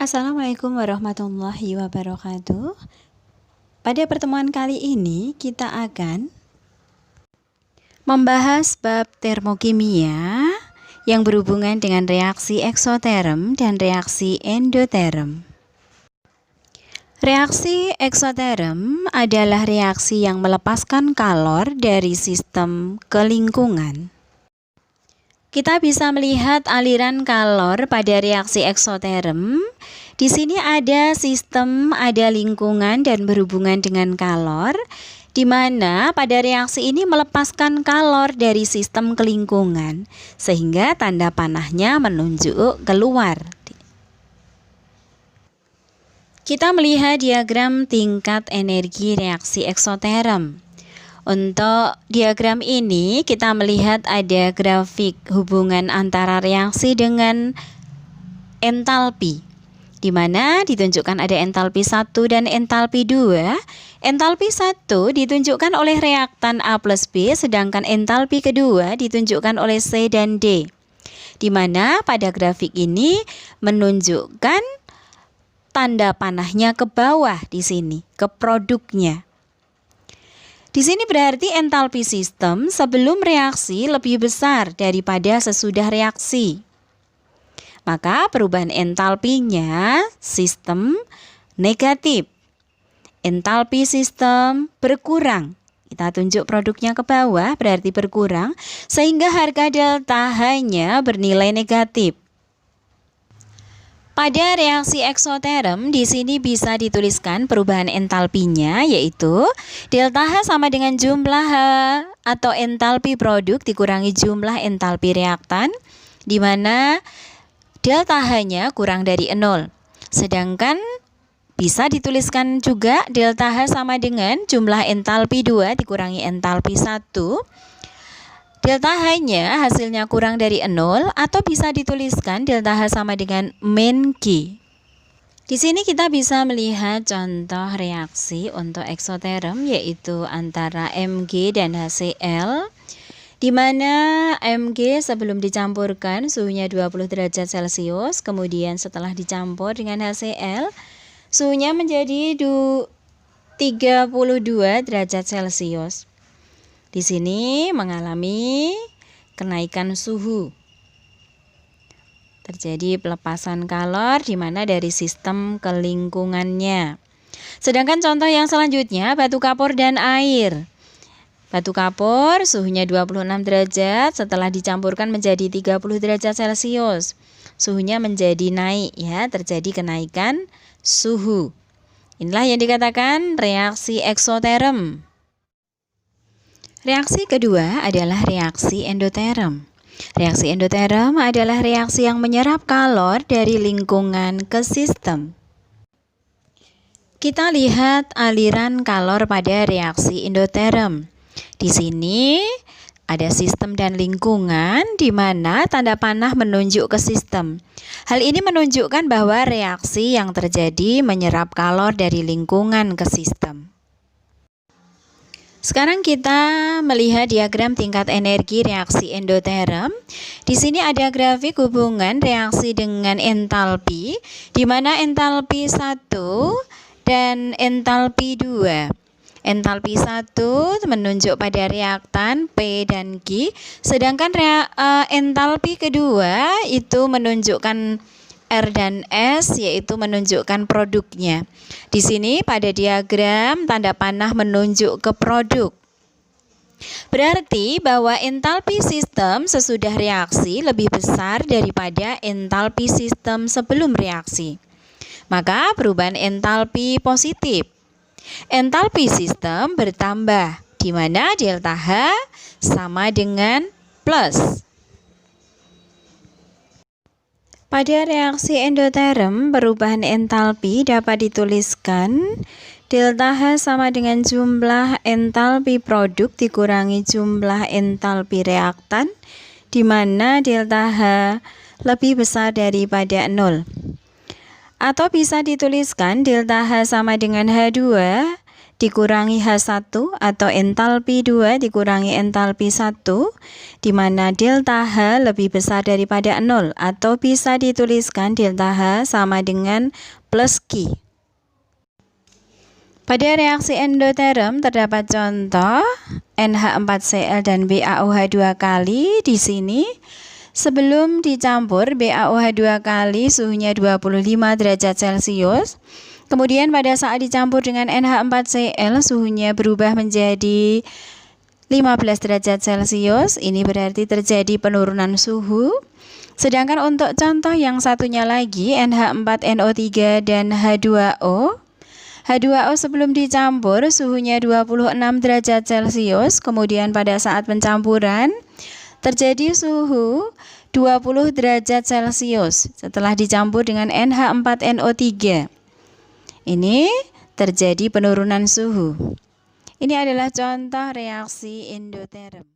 Assalamualaikum warahmatullahi wabarakatuh. Pada pertemuan kali ini kita akan membahas bab termokimia yang berhubungan dengan reaksi eksoterm dan reaksi endoterm. Reaksi eksoterm adalah reaksi yang melepaskan kalor dari sistem ke lingkungan. Kita bisa melihat aliran kalor pada reaksi eksoterm. Di sini ada sistem, ada lingkungan dan berhubungan dengan kalor, di mana pada reaksi ini melepaskan kalor dari sistem ke lingkungan, sehingga tanda panahnya menunjuk keluar. Kita melihat diagram tingkat energi reaksi eksoterm. Untuk diagram ini kita melihat ada grafik hubungan antara reaksi dengan entalpi, di mana ditunjukkan ada entalpi 1 dan entalpi 2. Entalpi 1 ditunjukkan oleh reaktan A plus B, sedangkan entalpi kedua ditunjukkan oleh C dan D, di mana pada grafik ini menunjukkan tanda panahnya ke bawah di sini, ke produknya. Di sini berarti entalpi sistem sebelum reaksi lebih besar daripada sesudah reaksi. Maka perubahan entalpinya sistem negatif. Entalpi sistem berkurang. Kita tunjuk produknya ke bawah berarti berkurang, sehingga harga delta hanya bernilai negatif. Pada reaksi eksoterm di sini bisa dituliskan perubahan entalpinya, yaitu delta H sama dengan jumlah H atau entalpi produk dikurangi jumlah entalpi reaktan, di mana delta H-nya kurang dari 0. Sedangkan bisa dituliskan juga delta H sama dengan jumlah entalpi 2 dikurangi entalpi 1. Delta H-nya hasilnya kurang dari 0, atau bisa dituliskan delta H sama dengan min Q. Di sini kita bisa melihat contoh reaksi untuk eksoterm, yaitu antara Mg dan HCl, di mana Mg sebelum dicampurkan suhunya 20 derajat Celcius, kemudian setelah dicampur dengan HCl suhunya menjadi 32 derajat Celcius. Di sini mengalami kenaikan suhu. Terjadi pelepasan kalor di mana dari sistem ke lingkungannya. Sedangkan contoh yang selanjutnya batu kapur dan air. Batu kapur suhunya 26 derajat, setelah dicampurkan menjadi 30 derajat Celcius. Suhunya menjadi naik ya, terjadi kenaikan suhu. Inilah yang dikatakan reaksi eksoterm. Reaksi kedua adalah reaksi endoterm. Reaksi endoterm adalah reaksi yang menyerap kalor dari lingkungan ke sistem. Kita lihat aliran kalor pada reaksi endoterm. Di sini ada sistem dan lingkungan, di mana tanda panah menunjuk ke sistem. Hal ini menunjukkan bahwa reaksi yang terjadi menyerap kalor dari lingkungan ke sistem. Sekarang kita melihat diagram tingkat energi reaksi endoterm. Di sini ada grafik hubungan reaksi dengan entalpi, di mana entalpi 1 dan entalpi 2. Entalpi 1 menunjuk pada reaktan P dan Q, sedangkan entalpi kedua itu menunjukkan R dan S, yaitu menunjukkan produknya. Di sini pada diagram tanda panah menunjuk ke produk. Berarti bahwa entalpi sistem sesudah reaksi lebih besar daripada entalpi sistem sebelum reaksi. Maka perubahan entalpi positif. Entalpi sistem bertambah, di mana delta H sama dengan plus. Pada reaksi endoterm, perubahan entalpi dapat dituliskan delta H sama dengan jumlah entalpi produk dikurangi jumlah entalpi reaktan, di mana delta H lebih besar daripada 0. Atau bisa dituliskan delta H sama dengan H2 dikurangi H1 atau entalpi 2 dikurangi entalpi 1, di mana delta H lebih besar daripada 0, atau bisa dituliskan delta H sama dengan plus Q. Pada reaksi endoterm terdapat contoh NH4Cl dan BaOH 2 kali di sini. Sebelum dicampur, BaOH 2 kali suhunya 25 derajat Celcius. Kemudian pada saat dicampur dengan NH4Cl suhunya berubah menjadi 15 derajat Celcius. Ini berarti terjadi penurunan suhu. Sedangkan untuk contoh yang satunya lagi NH4NO3 dan H2O. H2O sebelum dicampur suhunya 26 derajat Celcius. Kemudian pada saat pencampuran terjadi suhu 20 derajat Celcius setelah dicampur dengan NH4NO3. Ini terjadi penurunan suhu. Ini adalah contoh reaksi endoterm.